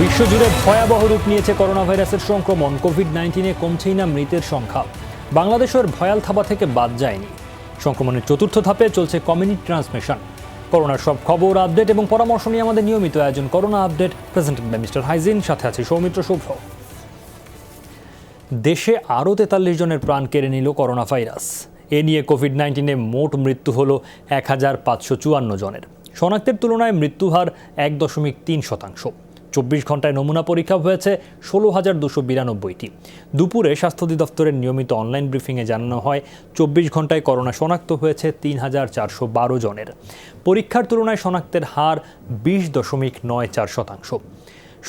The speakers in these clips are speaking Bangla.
বিশ্বজুড়ে ভয়াবহ রূপ নিয়েছে করোনা ভাইরাসের সংক্রমণ। কোভিড-19-এ কমছেই না মৃতের সংখ্যা। বাংলাদেশের ভয়াল থাবা থেকে বাদ যায়নি। সংক্রমণের চতুর্থ ধাপে চলছে কমিউনিটি ট্রান্সমিশন। করোনার সব খবর, আপডেট এবং পরামর্শ নিয়ে আমাদের নিয়মিত আয়োজন corona update, presented by mister hygiene. সাথে আছে সৌমিত্র শুভ্র। দেশে আরও 43 জনের প্রাণ কেড়ে নিল করোনা ভাইরাস। এ নিয়ে কোভিড-19-এ মোট মৃত্যু হল 1554 জনের। শনাক্তের তুলনায় মৃত্যুহার 1.3%। 24 ঘন্টায় নমুনা পরীক্ষা হয়েছে 16,292টি। দুপুরে স্বাস্থ্য অধিদপ্তরের নিয়মিত অনলাইন ব্রিফিংয়ে জানানো হয় 24 ঘন্টায় করোনা শনাক্ত হয়েছে 3,412 জনের। পরীক্ষার তুলনায় শনাক্তের হার 20.94%।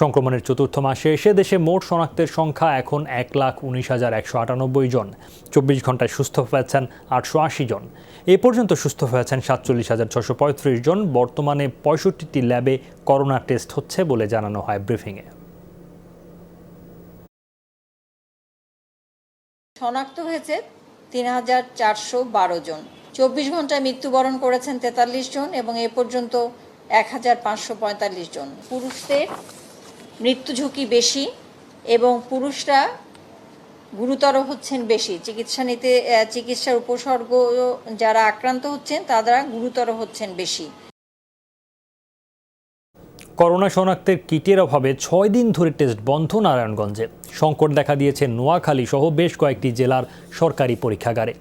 সংক্রমণের চতুর্থ মাসে এসে দেশে মোট শনাক্তের সংখ্যা এখন 1,19,198 জন। 24 ঘন্টায় সুস্থ হয়েছেন 880 জন। এ পর্যন্ত সুস্থ হয়েছেন 47,635 জন। বর্তমানে 65টি ল্যাবে করোনা টেস্ট হচ্ছে বলে জানানো হয় ব্রিফিংয়ে। শনাক্ত হয়েছে 3,412 জন। 24 ঘন্টায় মৃত্যুবরণ করেছেন 43 জন এবং এ পর্যন্ত 1,545 জন। পুরুষদের মৃত্যু ঝুঁকি বেশি এবং পুরুষরা গুরুতর হচ্ছেন বেশি। চিকিৎসার উপসর্গ যারা আক্রান্ত হচ্ছেন তারা গুরুতর হচ্ছেন বেশি। করোনা শনাক্তের কিটের অভাবে 6 দিন ধরে টেস্ট বন্ধ নারায়ণগঞ্জে। সংকট দেখা দিয়েছে নোয়াখালী সহ বেশ কয়েকটি জেলার সরকারি পরীক্ষাগারে।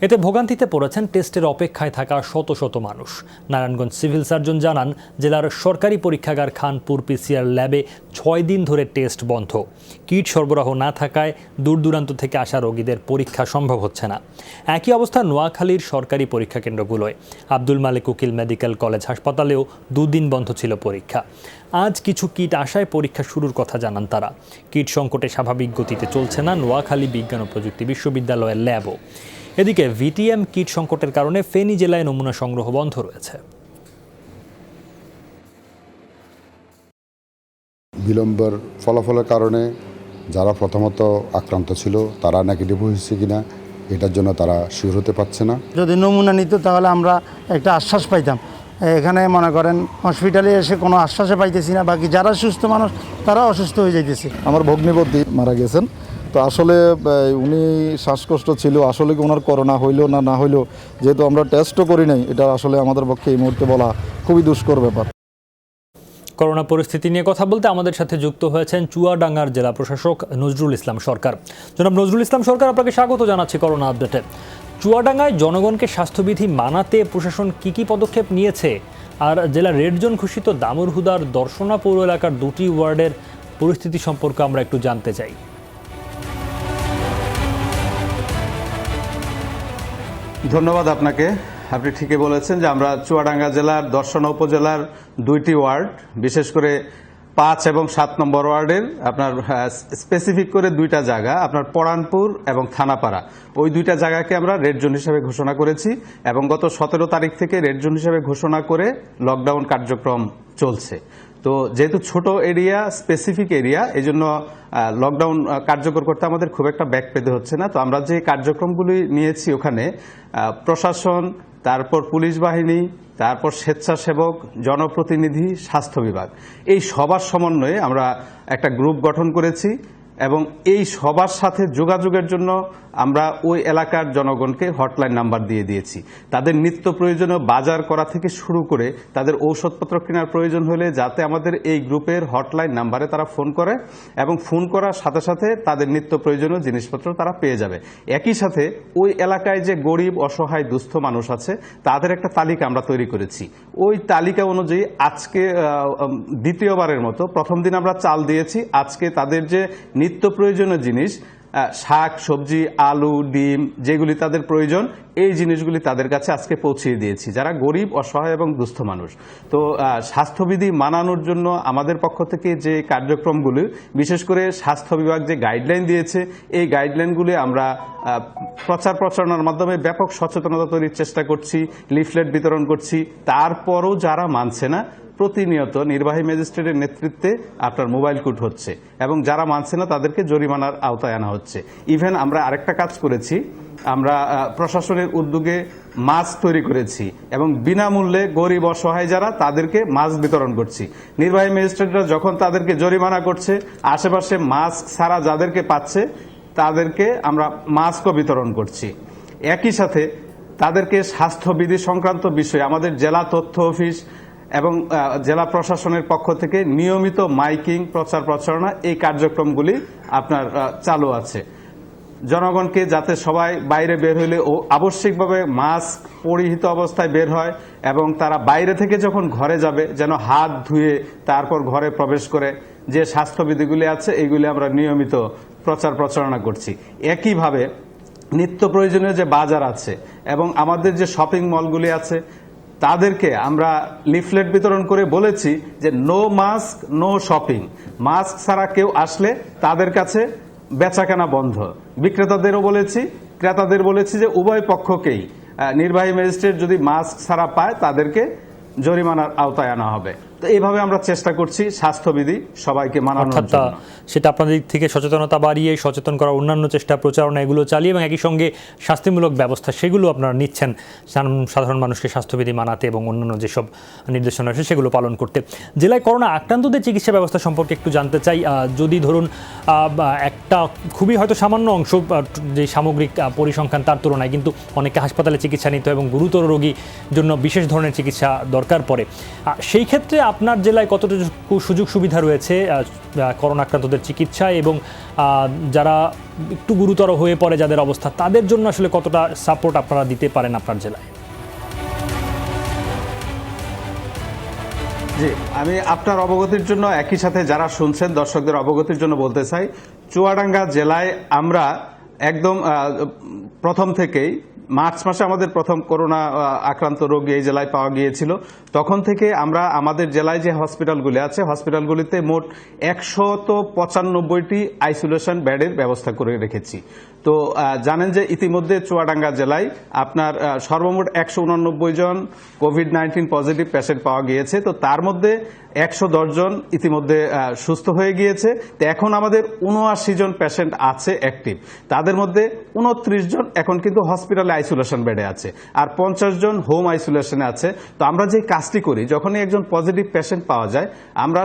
এতে ভোগান্তিতে পড়েছেন টেস্টের অপেক্ষায় থাকা শত শত মানুষ। নারায়ণগঞ্জ সিভিল সার্জন জানান, জেলার সরকারি পরীক্ষাগার খানপুর পিসিআর ল্যাবে 6 দিন ধরে টেস্ট বন্ধ। কিট সরবরাহ না থাকায় দূর দূরান্ত থেকে আসা রোগীদের পরীক্ষা সম্ভব হচ্ছে না। একই অবস্থা নোয়াখালীর সরকারি পরীক্ষা কেন্দ্রগুলোয়। আব্দুল মালিক উকিল মেডিকেল কলেজ হাসপাতালেও 2 দিন বন্ধ ছিল পরীক্ষা। আজ কিছু কিট আসায় পরীক্ষা শুরুর কথা জানান তারা। কিট সংকটে স্বাভাবিক গতিতে চলছে না নোয়াখালী বিজ্ঞান ও প্রযুক্তি বিশ্ববিদ্যালয়ের ল্যাবও। এদিকে ভিটিএম কিট সংকটের কারণে ফেনী জেলায় নমুনা সংগ্রহ বন্ধ রয়েছে। বিলম্বের ফলাফলের কারণে যারা প্রথমত আক্রান্ত ছিল তারা নেগেটিভ হয়েছে কিনা এটার জন্য তারা শিওর হতে পারছে না। যদি নমুনা নিত তাহলে আমরা একটা আশ্বাস পাইতাম। এখানে মনে করেন হসপিটালে এসে কোনো আশ্বাসে পাইতেছি না, বাকি যারা সুস্থ মানুষ তারা অসুস্থ হয়ে যাইতেছে। আমার ভগ্নিপতি মারা গেছেন, তো আসলে উনি শ্বাসকষ্ট ছিল, আসলে কি ওনার করোনা হইলো না হইলো, যেহেতু আমরা টেস্টও করি নাই, এটা আসলে আমাদের পক্ষে এই মুহূর্তে বলা খুবই দুষ্কর ব্যাপার। করোনা পরিস্থিতি নিয়ে কথা বলতে আমাদের সাথে যুক্ত হয়েছেন চুয়াডাঙ্গার জেলা প্রশাসক নজরুল ইসলাম সরকার। জনাব নজরুল ইসলাম সরকার, আপনাকে স্বাগত জানাচ্ছি করোনা আপডেটে। চুয়াডাঙ্গায় জনগণকে স্বাস্থ্যবিধি মানাতে প্রশাসন কি পদক্ষেপ নিয়েছে, আর জেলা রেড জোন ঘোষিত দামুরহুদার দর্শনা পৌর এলাকার 2টি ওয়ার্ডের পরিস্থিতি সম্পর্কে আমরা একটু জানতে চাই। ধন্যবাদ আপনাকে। আপনি ঠিকই বলেছেন যে আমরা চুয়াডাঙ্গা জেলার দর্শনা উপজেলার 2টি ওয়ার্ড, বিশেষ করে 5 এবং 7 নম্বর ওয়ার্ডের আপনার স্পেসিফিক করে 2টা জায়গা, আপনার পরানপুর এবং থানাপাড়া, ওই 2টা জায়গাকে আমরা রেড জোন হিসেবে ঘোষণা করেছি এবং গত 17 তারিখ থেকে রেড জোন হিসেবে ঘোষণা করে লকডাউন কার্যক্রম চলছে। তো যেহেতু ছোট এরিয়া, স্পেসিফিক এরিয়া, এই জন্য লকডাউন কার্যকর করতে আমাদের খুব একটা ব্যাক পেতে হচ্ছে না। তো আমরা যে কার্যক্রমগুলি নিয়েছি ওখানে প্রশাসন, তারপর পুলিশ বাহিনী, তারপর স্বেচ্ছাসেবক, জনপ্রতিনিধি, স্বাস্থ্য বিভাগ, এই সবার সমন্বয়ে আমরা একটা গ্রুপ গঠন করেছি এবং এই সবার সাথে যোগাযোগের জন্য আমরা ওই এলাকার জনগণকে হটলাইন নাম্বার দিয়ে দিয়েছি। তাদের নিত্য প্রয়োজনীয় বাজার করা থেকে শুরু করে তাদের ঔষধপত্র কেনার প্রয়োজন হলে যাতে আমাদের এই গ্রুপের হটলাইন নাম্বারে তারা ফোন করে এবং ফোন করার সাথে সাথে তাদের নিত্য প্রয়োজনীয় জিনিসপত্র তারা পেয়ে যাবে। একই সাথে ওই এলাকায় যে গরিব, অসহায়, দুস্থ মানুষ আছে তাদের একটা তালিকা আমরা তৈরি করেছি। ওই তালিকা অনুযায়ী আজকে দ্বিতীয়বারের মতো, প্রথম দিন আমরা চাল দিয়েছি, আজকে তাদের যে নিত্য প্রয়োজনীয় জিনিস, শাক সবজি, আলু, ডিম, যেগুলি তাদের প্রয়োজন, এই জিনিসগুলি তাদের কাছে আজকে পৌঁছিয়ে দিয়েছি, যারা গরিব, অসহায় এবং দুস্থ মানুষ। তো স্বাস্থ্যবিধি মানানোর জন্য আমাদের পক্ষ থেকে যে কার্যক্রমগুলি, বিশেষ করে স্বাস্থ্য বিভাগ যে গাইডলাইন দিয়েছে, এই গাইডলাইনগুলি আমরা প্রচার প্রচারণার মাধ্যমে ব্যাপক সচেতনতা তৈরির চেষ্টা করছি, লিফলেট বিতরণ করছি। তারপরও যারা মানছে না, প্রতিনিয়ত নির্বাহী ম্যাজিস্ট্রেটের নেতৃত্বে আপনার মোবাইল কোর্ট হচ্ছে এবং যারা মানছে না তাদেরকে জরিমানার আওতায় আনা হচ্ছে। ইভেন আমরা আরেকটা কাজ করেছি, আমরা প্রশাসনের উদ্যোগে মাস্ক তৈরি করেছি এবং বিনামূল্যে গরিব অসহায় যারা তাদেরকে মাস্ক বিতরণ করছি। নির্বাহী ম্যাজিস্ট্রেটরা যখন তাদেরকে জরিমানা করছে, আশেপাশে মাস্ক ছাড়া যাদেরকে পাচ্ছে তাদেরকে আমরা মাস্কও বিতরণ করছি। একই সাথে তাদেরকে স্বাস্থ্যবিধি সংক্রান্ত বিষয়ে আমাদের জেলা তথ্য অফিস এবং জেলা প্রশাসনের পক্ষ থেকে নিয়মিত মাইকিং, প্রচার প্রচারণা এই কার্যক্রমগুলি আপনার চালু আছে। জনগণকে যাতে সবাই বাইরে বের হইলে ও আবশ্যিকভাবে মাস্ক পরিহিত অবস্থায় বের হয় এবং তারা বাইরে থেকে যখন ঘরে যাবে যেন হাত ধুয়ে তারপর ঘরে প্রবেশ করে, যে স্বাস্থ্যবিধিগুলি আছে এইগুলি আমরা নিয়মিত প্রচার প্রচারণা করছি। একইভাবে নিত্য প্রয়োজনীয় যে বাজার আছে এবং আমাদের যে শপিং মলগুলি আছে তাদেরকে আমরা লিফলেট বিতরণ করে বলেছি যে no mask no shopping. Mask ছাড়া কেউ আসলে তাদের কাছে বেচাকেনা বন্ধ। বিক্রেতাদেরও বলেছি, ক্রেতাদের বলেছি যে উভয় পক্ষকেই নির্বাহী ম্যাজিস্ট্রেট যদি মাস্ক ছাড়া পায় তাদেরকে জরিমানার আওতায় আনা হবে। তো এইভাবে আমরা চেষ্টা করছি স্বাস্থ্যবিধি সবাইকে মানানোর অর্থাৎ জন্য। সেটা আপনাদের দিক থেকে সচেতনতা বাড়িয়ে সচেতন করার অন্যান্য চেষ্টা, প্রচারণা এগুলো চালিয়ে এবং একই সঙ্গে শাস্তিমূলক ব্যবস্থা সেগুলো আপনারা নিচ্ছেন সাধারণ মানুষকে স্বাস্থ্যবিধি মানাতে এবং অন্যান্য যেসব নির্দেশনা আছে সেগুলো পালন করতে। জেলায় করোনা আক্রান্তদের চিকিৎসা ব্যবস্থা সম্পর্কে একটু জানতে চাই। যদি ধরুন একটা খুবই হয়তো সামান্য অংশ যে সামগ্রিক পরিসংখ্যান তার তুলনায় কিন্তু অনেকে হাসপাতালে চিকিৎসা নিতে হয় এবং গুরুতর রোগীর জন্য বিশেষ ধরনের চিকিৎসা দরকার পড়ে, সেই ক্ষেত্রে আপনার জেলায় কতটুকু সুযোগ সুবিধা রয়েছে করোনা আক্রান্তদের চিকিৎসায় এবং যারা একটু গুরুতর হয়ে পড়ে যাদের অবস্থা তাদের জন্য আসলে কতটা সাপোর্ট আপনারা দিতে পারেন আপনার জেলায়? জি, আমি আপনার অবগতির জন্য একই সাথে যারা শুনছেন দর্শকদের অবগতির জন্য বলতে চাই, চুয়াডাঙ্গা জেলায় আমরা একদম প্রথম থেকেই মার্চ মাসে আমাদের প্রথম করোনা আক্রান্ত রোগী এই জেলায় পাওয়া গিয়েছিল। তখন থেকে আমরা আমাদের জেলায় যে হসপিটালগুলি আছে হসপিটালগুলিতে মোট 195টি আইসোলেশন বেডের ব্যবস্থা করে রেখেছি। তো জানেন যে ইতিমধ্যে চুয়াডাঙ্গা জেলায় আপনার সর্বমোট 189 জন কোভিড-19 পজিটিভ পেশেন্ট পাওয়া গিয়েছে। তো তার মধ্যে 110 জন ইতিমধ্যে সুস্থ হয়ে গিয়েছে। তো এখন আমাদের 79 জন পেশেন্ট আছে অ্যাক্টিভ। তাদের মধ্যে 29 জন এখন কিন্তু হসপিটালে আইসোলেশন বেডে আছে আর 50 জন হোম আইসোলেশনে আছে। তো আমরা যে কাজটি করি, যখনই একজন পজিটিভ পেশেন্ট পাওয়া যায় আমরা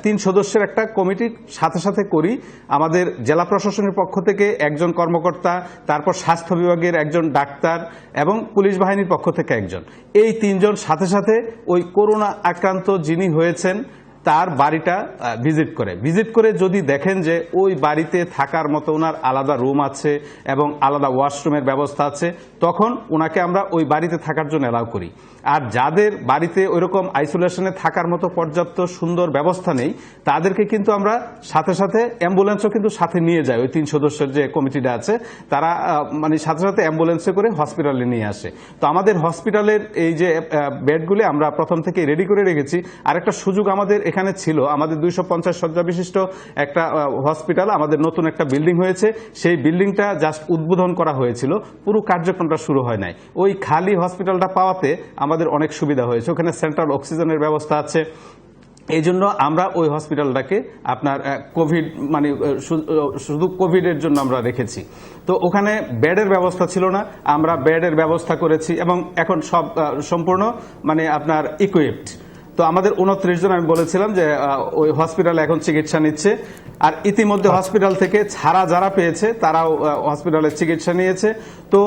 3 সদস্যের একটা কমিটির সাথে সাথে করি। আমাদের জেলা প্রশাসনের পক্ষ থেকে একজন কর্মকর্তা, তারপর স্বাস্থ্য বিভাগের একজন ডাক্তার এবং পুলিশ বাহিনীর পক্ষ থেকে একজন, এই 3 জন সাথে সাথে ওই করোনা আক্রান্ত যিনি হয়েছেন তার বাড়িটা ভিজিট করে যদি দেখেন যে ওই বাড়িতে থাকার মতো ওনার আলাদা রুম আছে এবং আলাদা ওয়াশরুমের ব্যবস্থা আছে, তখন ওনাকে আমরা ওই বাড়িতে থাকার জন্য অ্যালাউ করি। আর যাদের বাড়িতে ওইরকম আইসোলেশনে থাকার মতো পর্যাপ্ত সুন্দর ব্যবস্থা নেই তাদেরকে কিন্তু আমরা সাথে সাথে অ্যাম্বুলেন্সও কিন্তু সাথে নিয়ে যাই। ওই 3 সদস্যের যে কমিটিটা আছে তারা মানে সাথে সাথে অ্যাম্বুলেন্সে করে হসপিটালে নিয়ে আসে। তো আমাদের হসপিটালের এই যে বেডগুলি আমরা প্রথম থেকে রেডি করে রেখেছি। আরেকটা সুযোগ আমাদের এখানে ছিল, আমাদের 250 শয্যা বিশিষ্ট একটা হসপিটাল, আমাদের নতুন একটা বিল্ডিং হয়েছে, সেই বিল্ডিংটা জাস্ট উদ্বোধন করা হয়েছিল, পুরো কার্যক্রমটা শুরু হয় নাই। ওই খালি হসপিটালটা পাওয়াতে আমাদের অনেক সুবিধা হয়েছে। ওখানে সেন্ট্রাল অক্সিজেনের ব্যবস্থা আছে। এই জন্য আমরা ওই হসপিটালটাকে আপনার কোভিড মানে শুধু কোভিডের জন্য আমরা রেখেছি। তো ওখানে বেডের ব্যবস্থা ছিল না, আমরা বেডের ব্যবস্থা করেছি এবং এখন সব সম্পূর্ণ মানে আপনার ইকুইপড। তো আমাদের 29 জন আমি বলেছিলাম যে ওই হসপিটালে এখন চিকিৎসা নিচ্ছে। আর ইতিমধ্যে হসপিটাল থেকে ছাড়া যারা পেয়েছে তারাও হসপিটালে চিকিৎসা নিয়েছে। তো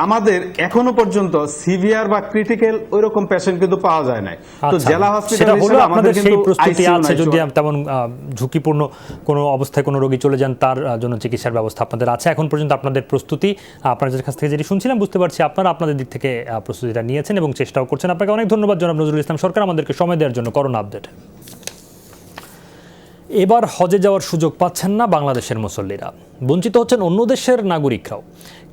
আমাদের এখনো পর্যন্ত সিভিয়ার বা ক্রিটিক্যাল ওইরকম পেশেন্ট কিন্তু পাওয়া যায় নাই। তো জেলা হসপিটাল হিসেবে আমাদের কিন্তু প্রস্তুতি আছে, যদি তেমন ঝুঁকিপূর্ণ কোনো অবস্থায় কোনো রোগী চলে যান তার জন্য চিকিৎসার ব্যবস্থা আপনাদের আছে। এখন পর্যন্ত আপনাদের প্রস্তুতি, আপনাদের কাছ থেকে যেটি শুনছিলাম বুঝতে পারছি আপনারা আপনাদের দিক থেকে প্রস্তুতিটা নিয়েছেন এবং চেষ্টাও করছেন। আপনাকে অনেক ধন্যবাদ জনাব নজরুল ইসলাম সরকার আমাদেরকে সময় দেওয়ার জন্য করোনা আপডেট। এবার হজে যাওয়ার সুযোগ পাচ্ছেন না বাংলাদেশের মুসল্লিরা, বঞ্চিত হচ্ছেন অন্য দেশের নাগরিকরাও।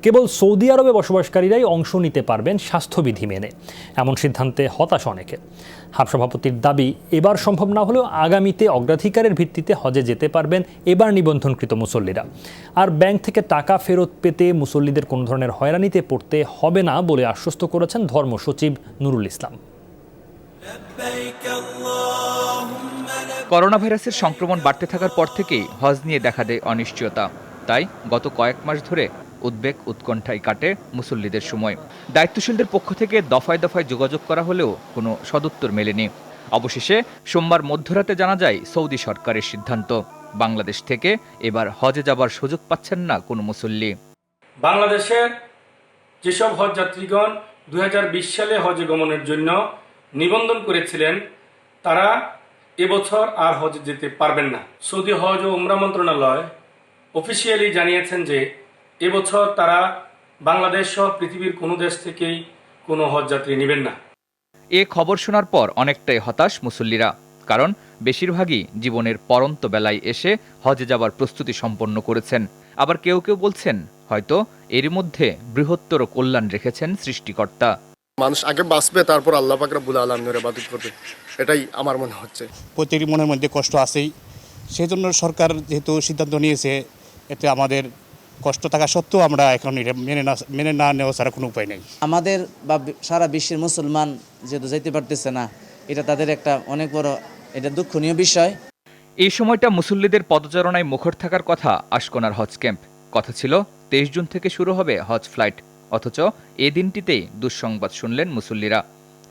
কেবল সৌদি আরবে বসবাসকারীরাই অংশ নিতে পারবেন স্বাস্থ্যবিধি মেনে, এমন সিদ্ধান্তে হতাশ অনেকে। হাব সভাপতির দাবি, এবার সম্ভব না হলেও আগামীতে অগ্রাধিকারের ভিত্তিতে হজে যেতে পারবেন এবার নিবন্ধনকৃত মুসল্লিরা। আর ব্যাংক থেকে টাকা ফেরত পেতে মুসল্লিদের কোনো ধরনের হয়রানিতে পড়তে হবে না বলে আশ্বস্ত করেছেন ধর্ম সচিব নুরুল ইসলাম। করোনা ভাইরাসের সংক্রমণ বাড়তে থাকার পর থেকেই হজ নিয়ে দেখা দেয় অনিশ্চয়তা। তাই গত কয়েক মাস ধরে উদ্বেগ উৎকণ্ঠায় কাটে মুসল্লিদের সময়। দায়িত্বশীলদের পক্ষ থেকে দফায় দফায় যোগাযোগ করা হলেও কোনো সদুত্তর মেলেনি। অবশেষে সোমবার মধ্যরাতে জানা যায় সৌদি সরকারের সিদ্ধান্ত, বাংলাদেশ থেকে এবার হজে যাবার সুযোগ পাচ্ছেন না কোনো মুসল্লি। বাংলাদেশের যেসব হজ যাত্রীগণ 2020 সালে হজে গমনের জন্য নিবন্ধন করেছিলেন তারা এবছর আর হজে যেতে পারবেন না। সৌদি হজ ও উমরা মন্ত্রণালয় অফিসিয়ালি জানিয়েছেন যে এবছর তারা বাংলাদেশ সহ পৃথিবীর কোনো দেশ থেকেই কোনো হজ যাত্রী নেবেন না। এ খবর শোনার পর অনেকটাই হতাশ মুসল্লিরা, কারণ বেশিরভাগই জীবনের পরন্ত বেলায় এসে হজে যাবার প্রস্তুতি সম্পন্ন করেছেন। আবার কেউ কেউ বলছেন হয়তো এর মধ্যে বৃহত্তর কল্যাণ রেখেছেন সৃষ্টিকর্তা। মানুষ আগে বাঁচবে, তারপর আল্লাহ পাক রব্বুল আলামিনের ইবাদত করবে, এটাই আমার মনে হচ্ছে। প্রত্যেকটি মনের মধ্যে কষ্ট আছেই, সেই জন্য সরকার যেহেতু সিদ্ধান্ত নিয়েছে, এতে আমাদের কষ্ট থাকা সত্ত্বেও আমরা এখন এটা মেনে না নেওয়া ছাড়া কোনো উপায় নেই। আমাদের বা সারা বিশ্বের মুসলমান যেহেতু যাইতে পারতেছে না, এটা তাদের একটা অনেক বড় এটা দুঃখনীয় বিষয়। এই সময়টা মুসল্লিদের পদচারণায় মুখর থাকার কথা আশকোনার হজ ক্যাম্প। কথা ছিল 23 জুন থেকে শুরু হবে হজ ফ্লাইট, অথচ এ দিনটিতেই দুঃসংবাদ শুনলেন মুসল্লিরা।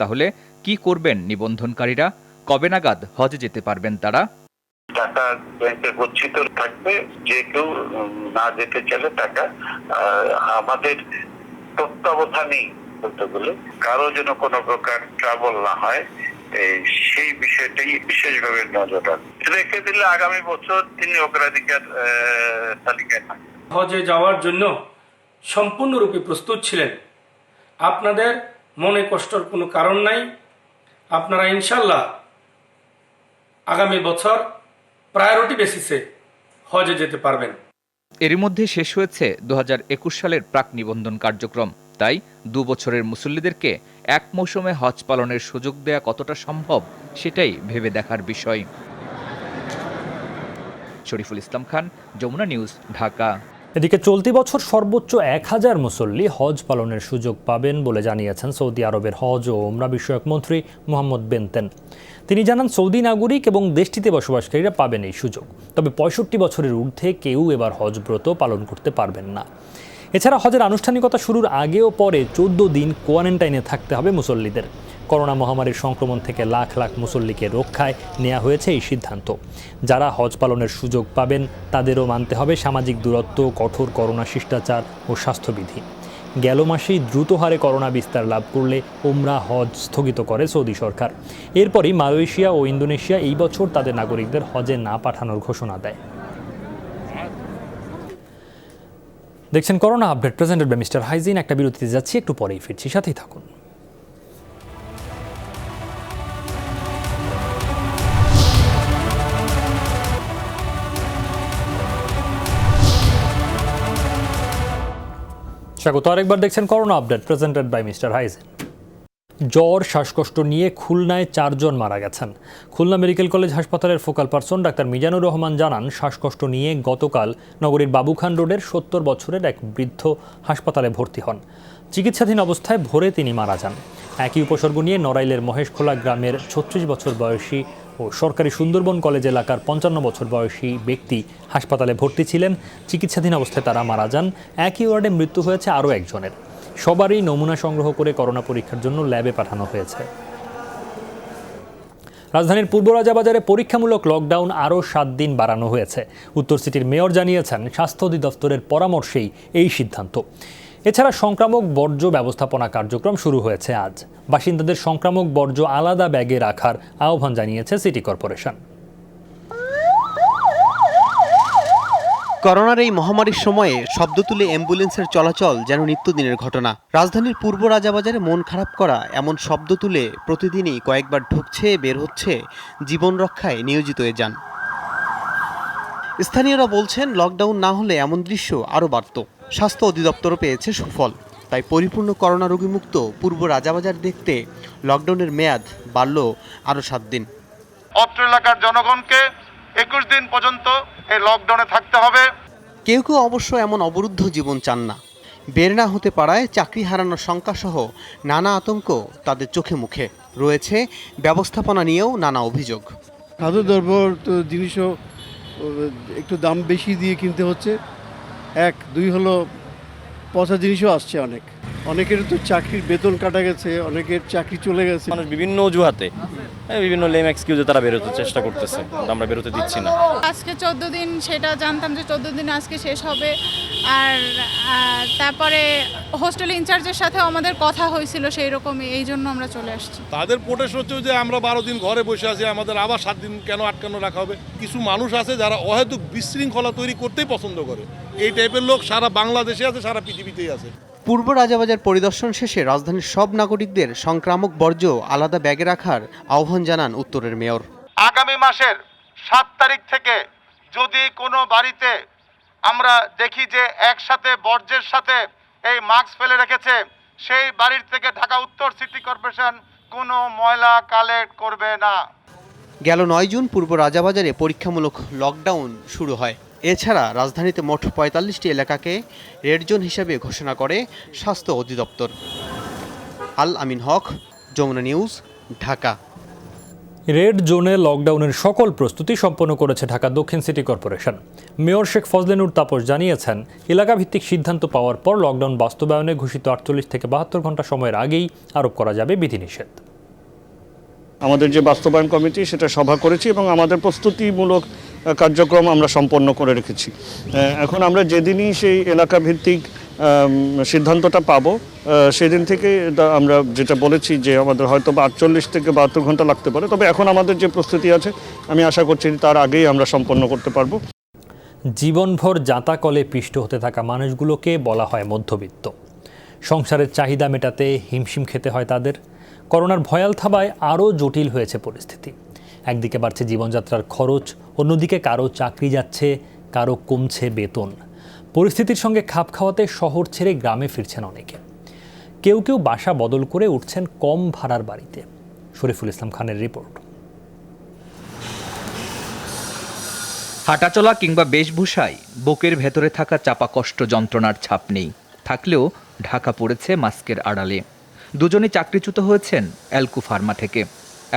তাহলে কি করবেন নিবন্ধনকারীরা? কবে নাগাদ হজে যেতে পারবেন তারা? টাকা ব্যাংকে গচ্ছিত থাকবে, যে কেউ না যেতে চাইলে টাকা আমাদের তত্ত্বাবধানেই বলতে গেলে কারো যেন কোনো প্রকার ট্রাবল না হয়, সেই বিষয়টাই বিশেষভাবে নজর রেখে দিলে আগামী বছর তিনি অগ্রাধিকার তালিকায় থাকবেন। হজে যাওয়ার জন্য সম্পূর্ণরূপে প্রস্তুত ছিলেন। আপনাদের মনে কষ্টের কোনো কারণ নাই। আপনারা ইনশাল্লাহ আগামী বছর প্রায়োরিটি বেসিসে হজে যেতে পারবেন। এর মধ্যে শেষ হয়েছে 2021 সালের প্রাক নিবন্ধন কার্যক্রম। তাই 2 বছরের মুসল্লিদেরকে এক মৌসুমে হজ পালনের সুযোগ দেয়া কতটা সম্ভব, সেটাই ভেবে দেখার বিষয়। শরীফুল ইসলাম খান, যমুনা নিউজ, ঢাকা। এদিকে চলতি বছর সর্বোচ্চ 1000 মুসল্লি হজ পালনের সুযোগ পাবেন বলে জানিয়েছেন সৌদি আরবের হজ ও ওমরা বিষয়ক মন্ত্রী মোহাম্মদ বেনতেন। তিনি জানান সৌদি নাগরিক এবং দেশটিতে বসবাসকারীরা পাবেন এই সুযোগ, তবে 65 বছরের ঊর্ধ্বে কেউ এবার হজ ব্রত পালন করতে পারবেন না। এছাড়া হজের আনুষ্ঠানিকতা শুরুর আগে ও পরে 14 দিন কোয়ারেন্টাইনে থাকতে হবে মুসল্লিদের। করোনা মহামারীর সংক্রমণ থেকে লাখ লাখ মুসল্লিকে রক্ষায় নেওয়া হয়েছে এই সিদ্ধান্ত। যারা হজ পালনের সুযোগ পাবেন তাদেরও মানতে হবে সামাজিক দূরত্ব, কঠোর করোনা শিষ্টাচার ও স্বাস্থ্যবিধি। গেল মাসেই দ্রুত হারে করোনা বিস্তার লাভ করলে ওমরা হজ স্থগিত করে সৌদি সরকার। এরপরই মালয়েশিয়া ও ইন্দোনেশিয়া এই বছর তাদের নাগরিকদের হজে না পাঠানোর ঘোষণা দেয়। দেখছেন corona update, presented by mister hygiene. একটা বিরতিতে যাচ্ছি, একটু পরেই ফিরছি, সাথেই থাকুন। স্বাগত আরেকবার, দেখছেন corona update, presented by mister hygiene. জ্বর, শ্বাসকষ্ট নিয়ে খুলনায় 4 জন মারা গেছেন। খুলনা মেডিকেল কলেজ হাসপাতালের focal person doctor Mizanur Rahman জানান, শ্বাসকষ্ট নিয়ে গতকাল নগরীর বাবুখান রোডের 70 বছরের এক বৃদ্ধ হাসপাতালে ভর্তি হন। চিকিৎসাধীন অবস্থায় ভোরে তিনি মারা যান। একই উপসর্গ নিয়ে নড়াইলের মহেশখোলা গ্রামের 36 বছর বয়সী ও সরকারি সুন্দরবন কলেজ এলাকার 55 বছর বয়সী ব্যক্তি হাসপাতালে ভর্তি ছিলেন। চিকিৎসাধীন অবস্থায় তারা মারা যান। একই ওয়ার্ডে মৃত্যু হয়েছে আরও একজনের। সবারই নমুনা সংগ্রহ করে করোনা পরীক্ষার জন্য ল্যাবে পাঠানো হয়েছে। রাজধানীর পূর্ব রাজাবাজারে পরীক্ষামূলক লকডাউন আরও 7 দিন বাড়ানো হয়েছে। উত্তর সিটির মেয়র জানিয়েছেন, স্বাস্থ্য অধিদপ্তরের পরামর্শেই এই সিদ্ধান্ত। এছাড়া সংক্রামক বর্জ্য ব্যবস্থাপনা কার্যক্রম শুরু হয়েছে আজ। বাসিন্দাদের সংক্রামক বর্জ্য আলাদা ব্যাগে রাখার আহ্বান জানিয়েছে সিটি কর্পোরেশন। করোনার এই মহামারীর সময়ে শব্দ তুলে অ্যাম্বুলেন্সের চলাচল যেন নিত্যদিনের ঘটনা। রাজধানীর পূর্ব রাজাবাজারে মন খারাপ করা এমন শব্দ তুলে প্রতিদিনই কয়েকবার ঢুকছে, বের হচ্ছে জীবন রক্ষায় নিয়োজিত এ যান। স্থানীয়রা বলছেন, লকডাউন না হলে এমন দৃশ্য আরও বাড়ত। স্বাস্থ্য অধিদপ্তরও পেয়েছে সুফল। তাই পরিপূর্ণ করোনা রোগীমুক্ত পূর্ব রাজাবাজার দেখতে লকডাউনের মেয়াদ বাড়ল আরও 7 দিন। অত্র এলাকার জনগণকে 21 দিন পর্যন্ত এই লকডাউনে থাকতে হবে। কেউ কেউ অবশ্য এমন অবরুদ্ধ জীবন চান না। বের না হতে পারায় চাকরি হারানোর শঙ্কাসহ নানা আতঙ্ক তাদের চোখে মুখে। রয়েছে ব্যবস্থাপনা নিয়েও নানা অভিযোগ। খাদ্যদ্রব্য তো জিনিসও একটু দাম বেশি দিয়ে কিনতে হচ্ছে, 1, 2 হলো পচা জিনিসও আসছে অনেকের তো চাকরির বেতন কাটা গেছে, অনেকের চাকরি চলে গেছে। মানুষ বিভিন্ন অজুহাতে বিভিন্ন লেম এক্সকিউজে তারা বেরোতে চেষ্টা করতেছে, আমরা বেরোতে দিচ্ছি না। আজকে 14 দিন, সেটা জানতাম যে 14 দিন আজকে শেষ হবে। আর তারপরে হোস্টেল ইনচার্জের সাথে আমাদের কথা হয়েছিল সেই রকমই, এই জন্য আমরা চলে আসছি। তাদের প্রোটেস্ট হচ্ছে যে আমরা 12 দিন ঘরে বসে আছি, আমাদের আবার 7 দিন কেন আটকানো রাখা হবে। কিছু মানুষ আছে যারা অহেতুক বিশৃঙ্খলা তৈরি করতেই পছন্দ করে। এই টাইপের লোক সারা বাংলাদেশে আছে, সারা পৃথিবীতেই আছে। পূর্ব রাজাবাজার পরিদর্শন শেষে রাজধানীর সব নাগরিকদের সংক্রামক বর্জ্য আলাদা ব্যাগে রাখার আহ্বান জানান উত্তরের মেয়র। আগামী মাসের 7 তারিখ থেকে যদি কোনো বাড়িতে আমরা দেখি যে একসাথে বর্জ্যের সাথে এই মাস্ক ফেলে রেখেছে, সেই বাড়ির থেকে ঢাকা উত্তর সিটি কর্পোরেশন কোনো ময়লা কালেক্ট করবে না। গেল 9 জুন পূর্ব রাজাবাজারে পরীক্ষামূলক লকডাউন শুরু হয়। এছাড়া রাজধানীতে মোট 45টি এলাকাকে রেড জোন হিসেবে ঘোষণা করে স্বাস্থ্য অধিদপ্তর। আল আমিন হক, যমুনা নিউজ, ঢাকা। রেড জোনে লকডাউনের সকল প্রস্তুতি সম্পন্ন করেছে ঢাকা দক্ষিণ city corporation. Mayor Sheikh Fazle Noor Taposh জানিয়েছেন, এলাকাভিত্তিক সিদ্ধান্ত পাওয়ার পর লকডাউন বাস্তবায়নে ঘোষিত 48 থেকে 72 ঘন্টা সময়ের আগেই আরোপ করা যাবে বিধিনিষেধ। আমাদের যে বাস্তবায়ন কমিটি সেটা সভা করেছি এবং আমাদের প্রস্তুতিমূলক কার্যক্রম আমরা সম্পন্ন করে রেখেছি। এখন আমরা যেদিনই সেই এলাকা ভিত্তিক সিদ্ধান্তটা পাবো, সেদিন থেকে আমরা যেটা বলেছি যে আমাদের হয়তো 48 থেকে 72 ঘন্টা লাগতে পারে, তবে এখন আমাদের যে প্রস্তুতি আছে আমি আশা করছি তার আগেই আমরা সম্পন্ন করতে পারবো। জীবনভর জাঁতাকলে পিষ্ট হতে থাকা মানুষগুলোকে বলা হয় মধ্যবিত্ত। সংসারের চাহিদা মেটাতে হিমশিম খেতে হয় তাদের। করোনার ভয়াল থাবায় আরও জটিল হয়েছে পরিস্থিতি। একদিকে বাড়ছে জীবনযাত্রার খরচ, অন্যদিকে কারো চাকরি যাচ্ছে, কারো কমছে বেতন। পরিস্থিতির সঙ্গে খাপ খাওয়াতে শহর ছেড়ে গ্রামে ফিরছেন অনেকে। কেউ কেউ বাসা বদল করে উঠছেন কম ভাড়ার বাড়িতে। শরীফুল ইসলাম খানের রিপোর্ট। হাঁটাচলা কিংবা বেশভূষায় বুকের ভেতরে থাকা চাপা কষ্ট যন্ত্রণার ছাপ নেই, থাকলেও ঢাকা পড়েছে মাস্কের আড়ালে। দুজনে চাকরিচ্যুত হয়েছেন অ্যালকো ফার্মা থেকে।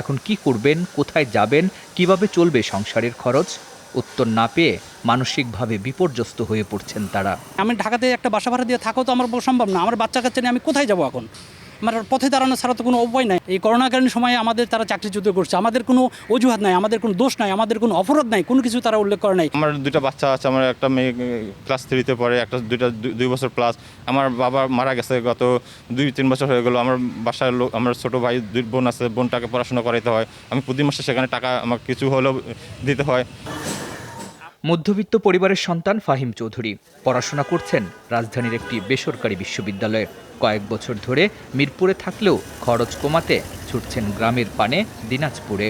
এখন কি করবেন, কোথায় যাবেন, কিভাবে চলবে সংসারের খরচ? উত্তর না পেয়ে মানসিকভাবে বিপর্যস্ত হয়ে পড়ছেন তারা। আমি ঢাকাতে একটা বাসা ভাড়া দিয়ে থাকাও তো আমার সম্ভব না। আমার বাচ্চা কাচ্চা নিয়ে আমি কোথায় যাব এখন? আমার পথে দাঁড়ানো ছাড়া তো কোনো উপায় নাই। এই করোনাকালীন সময়ে আমাদের তারা চাকরিচ্যুত করছে, আমাদের কোনো অজুহাত নাই, আমাদের কোনো দোষ নাই, আমাদের কোনো অপরাধ নাই, কোনো কিছু তারা উল্লেখ করে নাই। আমার 2টা বাচ্চা আছে, আমার একটা মেয়ে ক্লাস 3-তে পড়ে, একটা 2 বছর প্লাস। আমার বাবা মারা গেছে গত 2-3 বছর হয়ে গেল। আমার বাসায় আমার ছোট ভাই 2 বোন আছে, বোনটাকে পড়াশোনা করাইতে হয়। আমি প্রতি মাসে সেখানে টাকা আমার কিছু হলেও দিতে হয়। মধ্যবিত্ত পরিবারের সন্তান ফাহিম চৌধুরী পড়াশোনা করছেন রাজধানীর একটি বেসরকারি বিশ্ববিদ্যালয়ে। কয়েক বছর ধরে মিরপুরে থাকলেও খরচ কমাতে ছুটছেন গ্রামের পানে দিনাজপুরে।